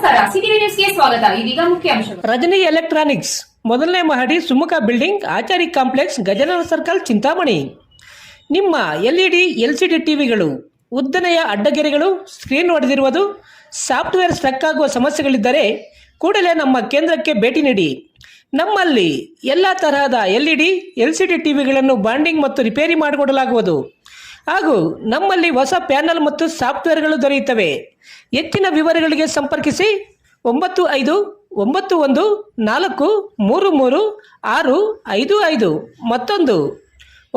ನಮಸ್ಕಾರ, ಸಿಟಿವಿ ನ್ಯೂಸ್ಗೆ ಸ್ವಾಗತ. ಇದೀಗ ಮುಖ್ಯಾಂಶಗಳು. ರಜನಿ ಎಲೆಕ್ಟ್ರಾನಿಕ್ಸ್ ಮೊದಲನೇ ಮಹಡಿ Sumukha building, Achari complex, Gajanana circle, Chintamani. ನಿಮ್ಮ ಎಲ್ಇಡಿ ಎಲ್ಸಿಡಿ ಟಿವಿಗಳು ಉದ್ದನೆಯ ಅಡ್ಡಗೆರೆಗಳು, ಸ್ಕ್ರೀನ್ ಒಡೆದಿರುವುದು, ಸಾಫ್ಟ್ವೇರ್ ಸ್ಟ್ರಕ್ ಆಗುವ ಸಮಸ್ಯೆಗಳಿದ್ದರೆ ಕೂಡಲೇ ನಮ್ಮ ಕೇಂದ್ರಕ್ಕೆ ಭೇಟಿ ನೀಡಿ. ನಮ್ಮಲ್ಲಿ ಎಲ್ಲ ತರಹದ ಎಲ್ಇಡಿ ಎಲ್ಸಿಡಿ ಟಿವಿಗಳನ್ನು ಬಾಂಡಿಂಗ್ ಮತ್ತು ರಿಪೇರಿ ಮಾಡಿಕೊಡಲಾಗುವುದು. ಹಾಗೂ ನಮ್ಮಲ್ಲಿ ಹೊಸ ಪ್ಯಾನಲ್ ಮತ್ತು ಸಾಫ್ಟ್ವೇರ್ಗಳು ದೊರೆಯುತ್ತವೆ. ಹೆಚ್ಚಿನ ವಿವರಗಳಿಗೆ ಸಂಪರ್ಕಿಸಿ 9514336655, ಮತ್ತೊಂದು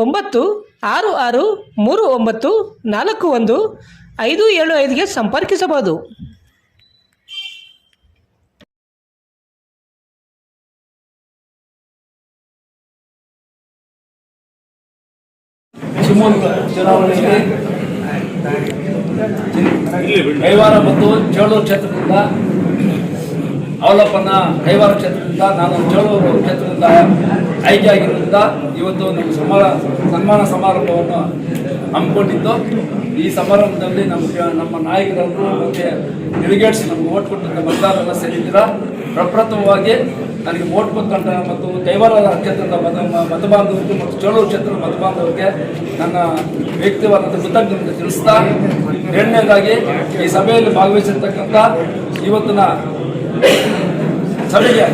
9663941575ಗೆ ಸಂಪರ್ಕಿಸಬಹುದು. ಶಿವಮೊಗ್ಗ ಚುನಾವಣೆಯಲ್ಲಿ ಕೈವಾರ ಮತ್ತು ಚೇಳೂರು ಕ್ಷೇತ್ರದಿಂದ ಅವಲಪ್ಪನ ಕೈವಾರ ಕ್ಷೇತ್ರದಿಂದ, ನಾನು ಚೇಳೂರು ಕ್ಷೇತ್ರದಿಂದ ಆಯ್ಕೆಯಾಗಿರೋದ್ರಿಂದ ಇವತ್ತು ನಮ್ಮ ಸನ್ಮಾನ ಸಮಾರಂಭವನ್ನು ಹಮ್ಮಿಕೊಂಡಿದ್ದು. ಈ ಸಮಾರಂಭದಲ್ಲಿ ನಮ್ಮ ನಾಯಕರೆಲ್ಲರೂ ಮತ್ತು ಡೆಲಿಗೇಟ್ಸ್ ನಮ್ಗೆ ಓಟ್ ಕೊಟ್ಟಂಥ ಮತದಾರರೆಲ್ಲ ಸೇರಿದ್ದೀರ. ಪ್ರಪ್ರಥಮವಾಗಿ ನನಗೆ ಓಟ್ ಕೊಟ್ಟಂಥ ಮತ್ತು ಕೈವಾರ ಕ್ಷೇತ್ರದ ಮತಬಾಂಧವರಿಗೆ ಮತ್ತು ಚೇಳೂರು ಕ್ಷೇತ್ರದ ಮತಬಾಂಧವರಿಗೆ ನನ್ನ ವ್ಯಕ್ತಿವಾದ ಕೃತಜ್ಞತೆ ತಿಳಿಸ್ತಾ, ಎರಡನೇದಾಗಿ ಈ ಸಭೆಯಲ್ಲಿ ಭಾಗವಹಿಸಿರ್ತಕ್ಕಂಥ ಇವತ್ತಿನ ಸಭೆಗೆ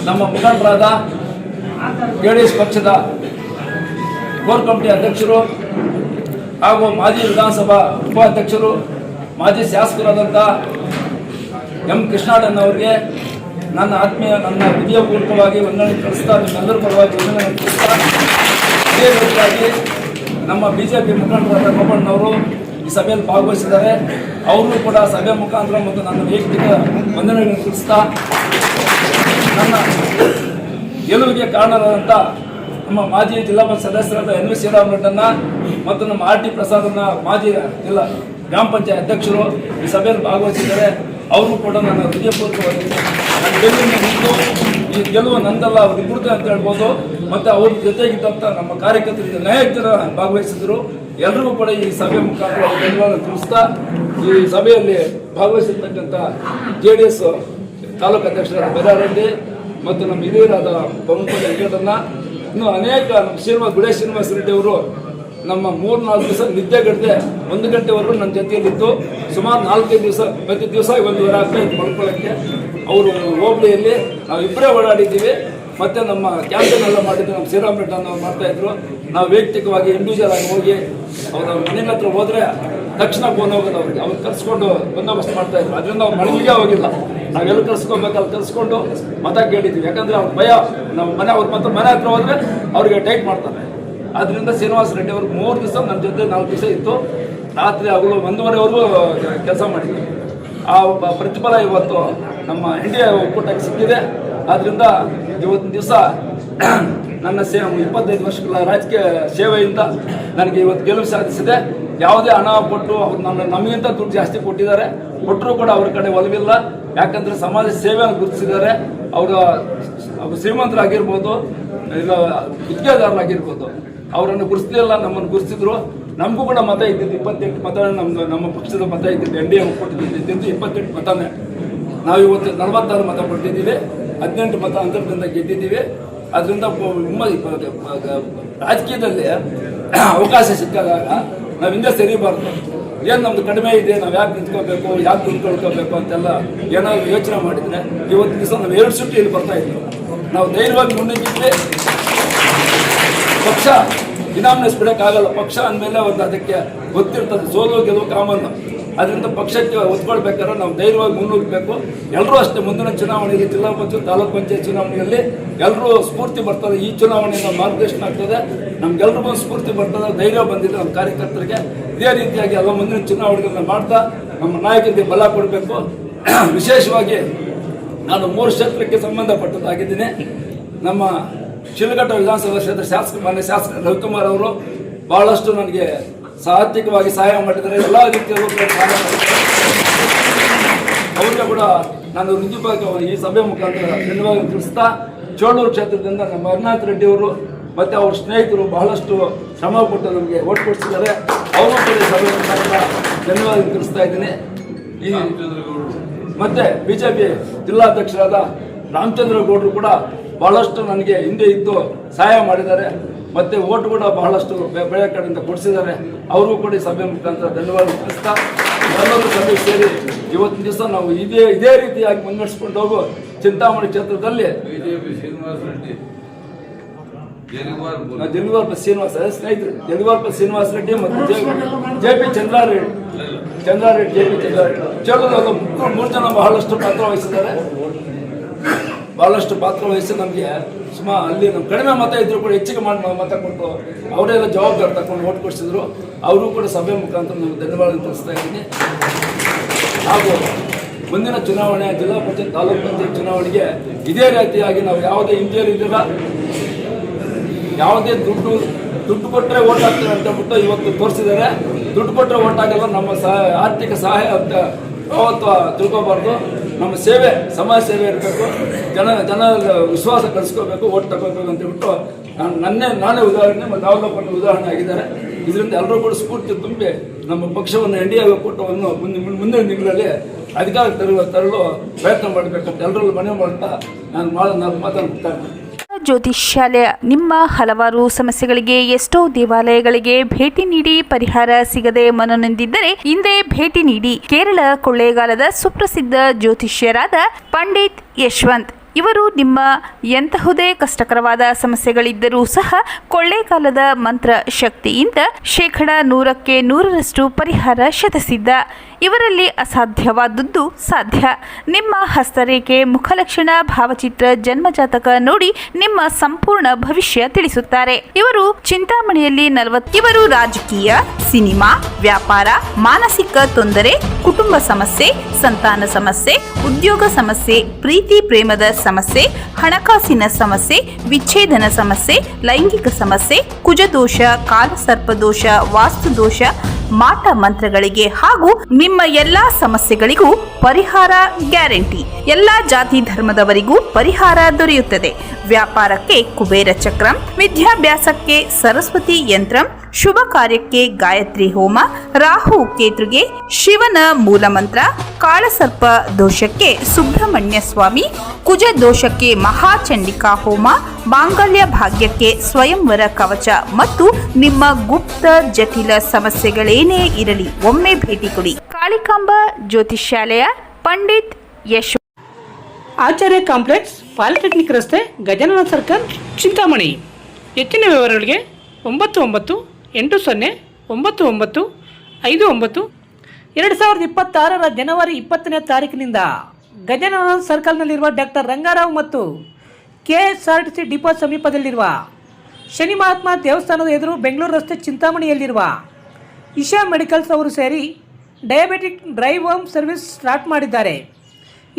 ನಮ್ಮ ಮುಖಂಡರಾದ ಜೆಡಿಎಸ್ ಪಕ್ಷದ ಕೋರ್ ಕಮಿಟಿ ಅಧ್ಯಕ್ಷರು ಹಾಗೂ ಮಾಜಿ ವಿಧಾನಸಭಾ ಉಪಾಧ್ಯಕ್ಷರು, ಮಾಜಿ ಶಾಸಕರಾದಂಥ ಎಂ ಕೃಷ್ಣಣ್ಣನವರಿಗೆ ನನ್ನ ಹೃದಯಪೂರ್ವಕವಾಗಿ ವಂದನೆ ತಿಳಿಸ್ತಾ, ನಿಮ್ಮೆಲ್ಲರ ಪರವಾಗಿ ವಂದನೆ ತಿಳಿಸ್ತಾ, ಇದೇ ರೀತಿಯಾಗಿ ನಮ್ಮ ಬಿಜೆಪಿ ಮುಖಂಡರಾದ ಗೋಪಣ್ಣನವರು ಈ ಸಭೆಯಲ್ಲಿ ಭಾಗವಹಿಸಿದ್ದಾರೆ. ಅವರು ಕೂಡ ಸಭೆ ಮುಖಾಂತರ ಮತ್ತು ನನ್ನ ವೈಯಕ್ತಿಕ ವಂದನೆಗಳನ್ನು ತಿಳಿಸ್ತಾ, ನನ್ನ ಗೆಲುವಿಗೆ ಕಾರಣರಾದಂಥ ನಮ್ಮ ಮಾಜಿ ಜಿಲ್ಲಾ ಪಂಚಾಯತ್ ಸದಸ್ಯರಾದ ಎನ್.ವಿ. ಶ್ರೀರಾಮರೆಡ್ಡನ್ನ ಮತ್ತು ನಮ್ಮ ಆರ್.ಟಿ. ಪ್ರಸಾದನ್ನ ಮಾಜಿ ಜಿಲ್ಲಾ ಗ್ರಾಮ ಪಂಚಾಯತ್ ಅಧ್ಯಕ್ಷರು ಈ ಸಭೆಯಲ್ಲಿ ಭಾಗವಹಿಸಿದ್ದಾರೆ. ಅವರು ಕೂಡ ನನ್ನ ಹೃದಯಪೂರ್ವಕವಾಗಿ ನನ್ನ ಗೆಲುವಿನ ನಿಂತು, ಈ ಗೆಲುವು ನಂದಲ್ಲ, ಅವ್ರಿಬ್ಬರದೇ ಅಂತ ಹೇಳ್ಬೋದು. ಮತ್ತು ಅವ್ರ ಜೊತೆಗಿದ್ದಂಥ ನಮ್ಮ ಕಾರ್ಯಕರ್ತರಿಗೆ ಅನೇಕ ಜನ ಭಾಗವಹಿಸಿದ್ರು. ಎಲ್ಲರಿಗೂ ಕೂಡ ಈ ಸಭೆ ಮುಖಾಂತರ ಧನ್ಯವಾದ ತಿಳಿಸ್ತಾ, ಈ ಸಭೆಯಲ್ಲಿ ಭಾಗವಹಿಸಿರ್ತಕ್ಕಂಥ ಜೆಡಿಎಸ್ ತಾಲೂಕು ಅಧ್ಯಕ್ಷರಾದ ಬೈರಾರೆಡ್ಡಿ ಮತ್ತು ನಮ್ಮ ಹಿರಿಯರಾದ ಪವನ್ಪಲ್ಲಿ ವೆಂಕಟಣ್ಣ, ಇನ್ನು ಅನೇಕ ನಮ್ಮ ಗುಡೇ ಶ್ರೀನಿವಾಸ ರೆಡ್ಡಿ ಅವರು ನಮ್ಮ 3-4 ದಿವಸ ನಿದ್ದೆಗಟ್ಟದೆ 1 ಗಂಟೆವರೆಗೂ ನನ್ನ ಜೊತೆಯಲ್ಲಿದ್ದು, ಸುಮಾರು 4-5 ದಿವಸ ಪ್ರತಿ ದಿವಸ 1.5 ಆಗ್ತಾಯಿತ್ತು ಮಲ್ಕೊಳ್ಳೋಕ್ಕೆ. ಅವರು ಹೋಬಳಿಯಲ್ಲಿ ನಾವು ಇಬ್ಬರೇ ಓಡಾಡಿದ್ದೀವಿ. ಮತ್ತು ನಮ್ಮ ಕ್ಯಾಂಪೇನ್ ಎಲ್ಲ ಮಾಡಿದ್ದು ನಮ್ಮ ಶ್ರೀರಾಮರೆಡ್ಡಿ ಅವ್ರು ಮಾಡ್ತಾಯಿದ್ರು. ನಾವು ವೈಯಕ್ತಿಕವಾಗಿ ಇಂಡಿವಿಜುವಲ್ ಆಗಿ ಹೋಗಿ ಅವ್ರ ಮನೆ ಹತ್ರ ಹೋದರೆ ತಕ್ಷಣ ಫೋನ್ ಹೋಗೋದು ಅವ್ರಿಗೆ, ಅವ್ರು ಕರ್ಸ್ಕೊಂಡು ಬಂದೋಬಸ್ತ್ ಮಾಡ್ತಾಯಿದ್ರು. ಅದರಿಂದ ಅವ್ರು ಮನೆಗೆ ಹೋಗಿಲ್ಲ, ನಾವೆಲ್ಲ ಕರ್ಸ್ಕೊಬೇಕು, ಅಲ್ಲಿ ಕರ್ಸ್ಕೊಂಡು ಮತ ಕೇಳಿದ್ವಿ. ಯಾಕಂದರೆ ಅವ್ರ ಭಯ, ನಮ್ಮ ಅವ್ರ ಮನೆ ಹತ್ರ ಹೋದರೆ ಅವ್ರಿಗೆ ಟೈಟ್ ಮಾಡ್ತಾರೆ. ಆದ್ದರಿಂದ ಶ್ರೀನಿವಾಸ ರೆಡ್ಡಿ ಅವರು 3 ದಿವಸ ನನ್ನ ಜೊತೆ 4 ದಿವಸ ಇತ್ತು. ರಾತ್ರಿ ಹಗಲು 1:30ವರೆಗೂ ಕೆಲಸ ಮಾಡಿದ್ವಿ. ಆ ಪ್ರತಿಫಲ ಇವತ್ತು ನಮ್ಮ ಇಂಡಿಯಾ ಒಕ್ಕೂಟಕ್ಕೆ ಸಿಕ್ಕಿದೆ. ಆದ್ದರಿಂದ ಇವತ್ತಿನ ದಿವಸ ನನ್ನ 25 ವರ್ಷಗಳ ರಾಜಕೀಯ ಸೇವೆಯಿಂದ ನನಗೆ ಇವತ್ತು ಗೆಲುವು ಸಾಧಿಸಿದೆ. ಯಾವುದೇ ಹಣ ಕೊಟ್ಟು ಅವ್ರು ನಮಗಿಂತ ದುಡ್ಡು ಜಾಸ್ತಿ ಕೊಟ್ಟಿದ್ದಾರೆ, ಕೊಟ್ಟರೂ ಕೂಡ ಅವ್ರ ಕಡೆ ಒಲವಿಲ್ಲ. ಯಾಕಂದರೆ ಸಮಾಜ ಸೇವೆಯನ್ನು ಗುರುತಿಸಿದ್ದಾರೆ. ಅವರು ಶ್ರೀಮಂತರಾಗಿರ್ಬೋದು, ಇಲ್ಲ ಗುತ್ತಿಗೆದಾರರಾಗಿರ್ಬೋದು, ಅವರನ್ನು ಗುರುತಿಸಲಿಲ್ಲ, ನಮ್ಮನ್ನು ಗುರುತಿಸಿದ್ರು. ನಮಗೂ ಕೂಡ ಮತ ಇದ್ದಿದ್ದು 28 ಮತ, ನಮ್ಮ ಪಕ್ಷದ ಮತ ಇದ್ದಿದ್ದು, NDA ಕೊಟ್ಟಿದ್ದು 28 ಮತನೇ. ನಾವು ಇವತ್ತು 46 ಮತ ಕೊಟ್ಟಿದ್ದೀವಿ, 18 ಮತ ಅಂತರದಿಂದ ಗೆದ್ದಿದ್ದೀವಿ. ಅದರಿಂದ ರಾಜಕೀಯದಲ್ಲಿ ಅವಕಾಶ ಸಿಕ್ಕಾಗ ನಾವು ಹಿಂದೆ ಸರಿಬಾರ್ದು. ಏನು ನಮ್ದು ಕಡಿಮೆ ಇದೆ, ನಾವು ಯಾಕೆ ನಿಂತ್ಕೋಬೇಕು, ಯಾಕೆ ದುಡ್ಕೊಳ್ಕೋಬೇಕು ಅಂತೆಲ್ಲ ಏನಾದ್ರು ಯೋಚನೆ ಮಾಡಿದರೆ ಇವತ್ತು ದಿವಸ ನಾವು 2 ಸುಟ್ಟು ಇಲ್ಲಿ ಬರ್ತಾ ಇದ್ವಿ. ನಾವು ಧೈರ್ಯವಾಗಿ ಮುಂದಿದ್ವಿ. ಪಕ್ಷ ಇನಾಮಿನೇಸ್ ಬಿಡೋಕ್ಕಾಗಲ್ಲ. ಪಕ್ಷ ಅಂದಮೇಲೆ ಒಂದು ಅದಕ್ಕೆ ಗೊತ್ತಿರ್ತದೆ, ಸೋಲು ಗೆಲುವು ಕಾಮನ್. ಅದರಿಂದ ಪಕ್ಷಕ್ಕೆ ಒತ್ಕೊಳ್ಬೇಕಾದ್ರೆ ನಾವು ಧೈರ್ಯವಾಗಿ ಮುನ್ನುಗ್ಗಬೇಕು. ಎಲ್ಲರೂ ಅಷ್ಟೇ. ಮುಂದಿನ ಚುನಾವಣೆಯಲ್ಲಿ, ಜಿಲ್ಲಾ ಪಂಚಾಯತ್, ತಾಲೂಕು ಪಂಚಾಯತ್ ಚುನಾವಣೆಯಲ್ಲಿ ಎಲ್ಲರೂ ಸ್ಫೂರ್ತಿ ಬರ್ತದೆ. ಈ ಚುನಾವಣೆಯಿಂದ ಮಾರ್ಗದರ್ಶನ ಆಗ್ತದೆ, ನಮ್ಗೆಲ್ರಿಗೂ ಸ್ಫೂರ್ತಿ ಬರ್ತದೆ, ಧೈರ್ಯ ಬಂದಿದೆ ನಮ್ಮ ಕಾರ್ಯಕರ್ತರಿಗೆ. ಇದೇ ರೀತಿಯಾಗಿ ಎಲ್ಲ ಮುಂದಿನ ಚುನಾವಣೆಗಳನ್ನ ಮಾಡ್ತಾ ನಮ್ಮ ನಾಯಕರಿಗೆ ಬಲ ಕೊಡಬೇಕು. ವಿಶೇಷವಾಗಿ ನಾನು 3 ಕ್ಷೇತ್ರಕ್ಕೆ ಸಂಬಂಧಪಟ್ಟದ್ದಾಗಿದ್ದೀನಿ. ನಮ್ಮ ಶಿಲಘಟ್ಟ ವಿಧಾನಸಭಾ ಕ್ಷೇತ್ರ ಮಾನ್ಯ ಶಾಸಕ ರವಿಕುಮಾರ್ ಅವರು ಬಹಳಷ್ಟು ನನಗೆ ಆರ್ಥಿಕವಾಗಿ ಸಹಾಯ ಮಾಡಿದ್ದಾರೆ. ಎಲ್ಲ ರೀತಿಯಲ್ಲೂ ಅವ್ರಿಗೆ ಕೂಡ ನಾನು ಹೃದಯಪೂರ್ವಕವಾಗಿ ಈ ಸಭೆ ಮುಖಾಂತರ ಧನ್ಯವಾದ ತಿಳಿಸ್ತಾ, ಚೇಳೂರು ಕ್ಷೇತ್ರದಿಂದ ನಮ್ಮ ಹರಿನಾಥ್ ರೆಡ್ಡಿ ಅವರು ಮತ್ತು ಅವ್ರ ಸ್ನೇಹಿತರು ಬಹಳಷ್ಟು ಶ್ರಮ ಪಟ್ಟು ನಮಗೆ ಓಟ್ ಕೊಡಿಸಿದ್ದಾರೆ. ಅವರು ಕೂಡ ಸಭೆ ಮುಖಾಂತರ ಧನ್ಯವಾದ ತಿಳಿಸ್ತಾ ಇದ್ದೀನಿ. ಮತ್ತು BJP ಜಿಲ್ಲಾಧ್ಯಕ್ಷರಾದ ರಾಮಚಂದ್ರ ಗೌಡರು ಕೂಡ ಬಹಳಷ್ಟು ನನಗೆ ಹಿಂದೆ ಇದ್ದು ಸಹಾಯ ಮಾಡಿದ್ದಾರೆ ಮತ್ತು ಓಟ್ ಕೂಡ ಬಹಳಷ್ಟು ಬೆಳೆ ಕಡೆಯಿಂದ ಕೊಡಿಸಿದ್ದಾರೆ. ಅವ್ರಿಗೂ ಕೂಡ ಈ ಸಭೆ ಮುಖಾಂತರ ಧನ್ಯವಾದ ತಿಳಿಸ್ತಾ ಎಲ್ಲರೂ ಸಭೆ ಸೇರಿ ಇವತ್ತಿನ ದಿವಸ ನಾವು ಇದೇ ರೀತಿಯಾಗಿ ಮುನ್ನಡೆಸ್ಕೊಂಡು ಹೋಗೋ ಚಿಂತಾಮಣಿ ಕ್ಷೇತ್ರದಲ್ಲಿ ಜಲಿವಾರ್ಪ ಶ್ರೀನಿವಾಸ ಸ್ನೇಹಿತರು ಜಲಿವಾರ್ಪ ಶ್ರೀನಿವಾಸ ರೆಡ್ಡಿ ಮತ್ತು JP ಚಂದ್ರಾರೆಡ್ಡಿ ಚಲೋದಲ್ಲ ಮೂರು ಜನ ಬಹಳಷ್ಟು ಪಾತ್ರ ವಹಿಸಿ ನಮಗೆ ಅಲ್ಲಿ ನಮ್ಮ ಕಡಿಮೆ ಮತ ಇದ್ರು ಕೂಡ ಹೆಚ್ಚಿಗೆ ಮಾಡಿ ಮತ ಕೊಟ್ಟು ಅವರೆಲ್ಲ ಜವಾಬ್ದಾರಿ ತಗೊಂಡು ಓಟ್ ಕೊಡಿಸಿದ್ರು. ಅವರು ಕೂಡ ಸಭೆ ಮುಖಾಂತರ ನಾನು ಧನ್ಯವಾದ ತಿಳಿಸ್ತಾ ಇದ್ದೀನಿ. ಹಾಗೂ ಮುಂದಿನ ಚುನಾವಣೆ ಜಿಲ್ಲಾ ಪಂಚಾಯತ್ ತಾಲೂಕು ಪಂಚಾಯತ್ ಚುನಾವಣೆಗೆ ಇದೇ ರೀತಿಯಾಗಿ ನಾವು ಯಾವುದೇ ಇಂಜಿನಿಯರ್ ಯಾವುದೇ ದುಡ್ಡು ಕೊಟ್ಟರೆ ಓಟ್ ಹಾಕ್ತಾರೆ ಅಂತ ಬಿಟ್ಟು ಇವತ್ತು ತೋರಿಸಿದ್ದಾರೆ. ದುಡ್ಡು ಕೊಟ್ಟರೆ ಓಟ್ ಆಗಲ್ಲ, ನಮ್ಮ ಆರ್ಥಿಕ ಸಹಾಯ ಅಂತ ಯಾವತ್ತು ತಿಳ್ಕೊಬಾರ್ದು. ನಮ್ಮ ಸೇವೆ ಸಮಾಜ ಸೇವೆ ಇರಬೇಕು, ಜನ ವಿಶ್ವಾಸ ಕಳಿಸ್ಕೋಬೇಕು, ಓಟ್ ತಗೋಬೇಕು ಅಂತ ಬಿಟ್ಟು ನಾನೇ ಉದಾಹರಣೆ ಮತ್ತು ಅವಲೋಕನ ಉದಾಹರಣೆ ಆಗಿದ್ದಾರೆ. ಇದರಿಂದ ಎಲ್ಲರೂ ಕೂಡ ಸ್ಫೂರ್ತಿ ತುಂಬಿ ನಮ್ಮ ಪಕ್ಷವನ್ನು NDA ಒಕ್ಕೂಟವನ್ನು ಮುಂದಿನ ದಿನಗಳಲ್ಲಿ ಅಧಿಕಾರ ತರಲು ಪ್ರಯತ್ನ ಮಾಡಬೇಕಂತ ಎಲ್ಲರಲ್ಲೂ ಮನವಿ ಮಾಡ್ತಾ ನಾನು ಮಾತಾಡ್ತಾ ಜ್ಯೋತಿಷ್ಯಾಲಯ ನಿಮ್ಮ ಹಲವಾರು ಸಮಸ್ಯೆಗಳಿಗೆ ಎಷ್ಟೋ ದೇವಾಲಯಗಳಿಗೆ ಭೇಟಿ ನೀಡಿ ಪರಿಹಾರ ಸಿಗದೆ ಮನನೊಂದಿದ್ದರೆ ಹಿಂದೆ ಭೇಟಿ ನೀಡಿ. ಕೇರಳ ಕೊಳ್ಳೇಗಾಲದ ಸುಪ್ರಸಿದ್ಧ ಜ್ಯೋತಿಷ್ಯರಾದ ಪಂಡಿತ್ ಯಶವಂತ್ ಇವರು ನಿಮ್ಮ ಎಂತಹುದೇ ಕಷ್ಟಕರವಾದ ಸಮಸ್ಯೆಗಳಿದ್ದರೂ ಸಹ ಕೊಳ್ಳೇಗಾಲದ ಮಂತ್ರ ಶಕ್ತಿಯಿಂದ 100% 100% ಪರಿಹಾರ ಶತಸಿದ್ಧ. ಇವರಲ್ಲಿ ಅಸಾಧ್ಯವಾದದ್ದು ಸಾಧ್ಯ. ನಿಮ್ಮ ಹಸ್ತರೇಖೆ, ಮುಖಲಕ್ಷಣ, ಭಾವಚಿತ್ರ, ಜನ್ಮಜಾತಕ ನೋಡಿ ನಿಮ್ಮ ಸಂಪೂರ್ಣ ಭವಿಷ್ಯ ತಿಳಿಸುತ್ತಾರೆ. ಇವರು ಚಿಂತಾಮಣಿಯಲ್ಲಿ ಇವರು ರಾಜಕೀಯ, ಸಿನಿಮಾ, ವ್ಯಾಪಾರ, ಮಾನಸಿಕ ತೊಂದರೆ, ಕುಟುಂಬ ಸಮಸ್ಯೆ, ಸಂತಾನ ಸಮಸ್ಯೆ, ಉದ್ಯೋಗ ಸಮಸ್ಯೆ, ಪ್ರೀತಿ ಪ್ರೇಮದ ಸಮಸ್ಯೆ, ಹಣಕಾಸಿನ ಸಮಸ್ಯೆ, ವಿಚ್ಛೇದನ ಸಮಸ್ಯೆ, ಲೈಂಗಿಕ ಸಮಸ್ಯೆ, ಕುಜದೋಷ, ಕಾಲಸರ್ಪದೋಷ, ವಾಸ್ತುದೋಷ, ಮಾಟ ಮಂತ್ರಗಳಿಗೆ ಹಾಗೂ ನಿಮ್ಮ ಎಲ್ಲಾ ಸಮಸ್ಯೆಗಳಿಗೂ ಪರಿಹಾರ ಗ್ಯಾರಂಟಿ. ಎಲ್ಲಾ ಜಾತಿ ಧರ್ಮದವರಿಗೂ ಪರಿಹಾರ ದೊರೆಯುತ್ತದೆ. ವ್ಯಾಪಾರಕ್ಕೆ ಕುಬೇರ ಚಕ್ರಂ, ವಿದ್ಯಾಭ್ಯಾಸಕ್ಕೆ ಸರಸ್ವತಿ ಯಂತ್ರಂ, ಶುಭ ಕಾರ್ಯಕ್ಕೆ ಗಾಯತ್ರಿ ಹೋಮ, ರಾಹು ಕೇತುಗೆ ಶಿವನ ಮೂಲಮಂತ್ರ, ಕಾಳಸರ್ಪ ದೋಷಕ್ಕೆ ಸುಬ್ರಹ್ಮಣ್ಯ ಸ್ವಾಮಿ, ಕುಜ ದೋಷಕ್ಕೆ ಮಹಾಚಂಡಿಕಾ ಹೋಮ, ಮಾಂಗಲ್ಯ ಭಾಗ್ಯಕ್ಕೆ ಸ್ವಯಂವರ ಕವಚ ಮತ್ತು ನಿಮ್ಮ ಗುಪ್ತ ಜಟಿಲ ಸಮಸ್ಯೆಗಳೇನೇ ಇರಲಿ ಒಮ್ಮೆ ಭೇಟಿ ಕೊಡಿ. ಕಾಳಿಕಾಂಬ ಜ್ಯೋತಿಷ್ಯಾಲಯ, ಪಂಡಿತ್ ಯಶ್, ಆಚಾರ್ಯ ಕಾಂಪ್ಲೆಕ್ಸ್, ಪಾಲಿಟೆಕ್ನಿಕ್ ರಸ್ತೆ, ಗಜಾನನ ಸರ್ಕಲ್, ಚಿಂತಾಮಣಿ. ಹೆಚ್ಚಿನ ವಿವರಗಳಿಗೆ 9980995959. 2026 ಜನವರಿ 20ನೇ ತಾರೀಕಿನಿಂದ ಗಜಾನನ ಸರ್ಕಲ್ನಲ್ಲಿರುವ ಡಾಕ್ಟರ್ ರಂಗಾರಾವ್ ಮತ್ತು KSRTC ಡಿಪೋ ಸಮೀಪದಲ್ಲಿರುವ ಶನಿ ಮಹಾತ್ಮ ದೇವಸ್ಥಾನದ ಎದುರು ಬೆಂಗಳೂರು ರಸ್ತೆ ಚಿಂತಾಮಣಿಯಲ್ಲಿರುವ ಇಶಾ ಮೆಡಿಕಲ್ಸ್ ಅವರು ಸೇರಿ diabetic drive home service start ಮಾಡಿದ್ದಾರೆ.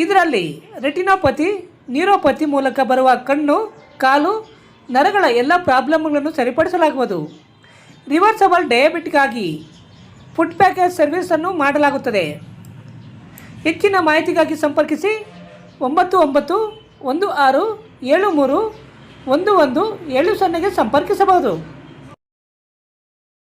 ಇದರಲ್ಲಿ ರೆಟಿನೋಪತಿ, ನ್ಯೂರೋಪತಿ ಮೂಲಕ ಬರುವ ಕಣ್ಣು, ಕಾಲು, ನರಗಳ ಎಲ್ಲ ಪ್ರಾಬ್ಲಮ್ಗಳನ್ನು ಸರಿಪಡಿಸಲಾಗುವುದು. ರಿವರ್ಸಬಲ್ ಡಯಾಬಿಟಿಕ್ ಆಗಿ ಫುಡ್ ಪ್ಯಾಕೇಜ್ ಸರ್ವಿಸನ್ನು ಮಾಡಲಾಗುತ್ತದೆ. ಹೆಚ್ಚಿನ ಮಾಹಿತಿಗಾಗಿ ಸಂಪರ್ಕಿಸಿ 9916731170 ಸಂಪರ್ಕಿಸಬಹುದು.